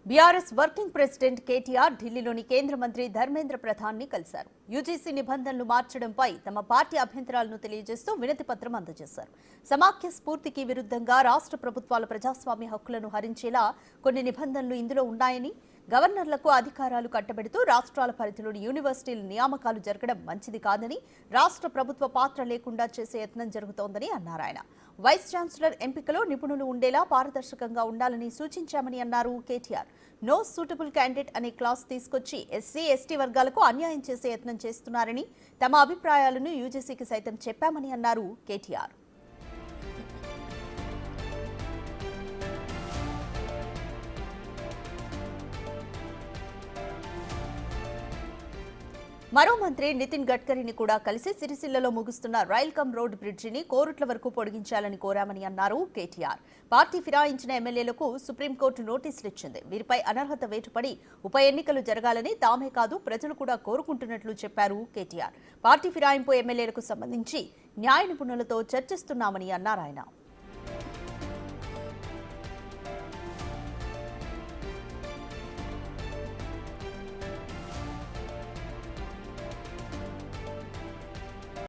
BRS working president KTR ఢిల్లీలోని కేంద్ర మంత్రి ధర్మేంద్ర ప్రధాన్ ని కలిశారు. యూజీసీ నిబంధనలు మార్చడంపై తమ పార్టీ అభ్యంతరాలను తెలియజేస్తూ వినతి పత్రం అందజేశారు. సమాఖ్య స్ఫూర్తికి విరుద్ధంగా రాష్ట్ర ప్రభుత్వాల ప్రజాస్వామ్య హక్కులను హరించేలా కొన్ని నిబంధనలు ఇందులో ఉన్నాయని, గవర్నర్లకు అధికారాలు కట్టబెడుతూ రాష్ట్రాల పరిధిలోని యూనివర్సిటీల నియామకాలు జరగడం మంచిది కాదని, రాష్ట్ర ప్రభుత్వ పాత్ర లేకుండా చేసే యత్నం జరుగుతోందని అన్నారు. ఆయన వైస్ ఛాన్సలర్ ఎంపికలో నిపుణులు ఉండేలా పారదర్శకంగా ఉండాలని సూచించామని అన్నారు కేటీఆర్. నో సూటబుల్ క్యాండిడేట్ అనే క్లాస్ తీసుకొచ్చి ఎస్సీ, ఎస్టీ వర్గాలకు అన్యాయం చేసే యత్నం చేస్తున్నారని, తమ అభిప్రాయాలను యూజీసీకి సైతం చెప్పామని అన్నారు కేటీఆర్. మరో మంత్రి నితిన్ గడ్కరీని కూడా కలిసి సిరిసిల్లలో ముగుస్తున్న రైల్ కమ్ రోడ్ బ్రిడ్జిని కోరుట్ల వరకు పొడిగించాలని కోరామని అన్నారు కేటీఆర్. పార్టీ ఫిరాయించిన ఎమ్మెల్యేలకు సుప్రీంకోర్టు నోటీసులు ఇచ్చింది. వీరిపై అనర్హత వేటుపడి ఉప ఎన్నికలు జరగాలని తామే కాదు ప్రజలు కూడా కోరుకుంటున్నట్లు చెప్పారు కేటీఆర్. పార్టీ ఫిరాయింపు ఎమ్మెల్యేలకు సంబంధించి న్యాయ నిపుణులతో చర్చిస్తున్నామని అన్నారు ఆయన.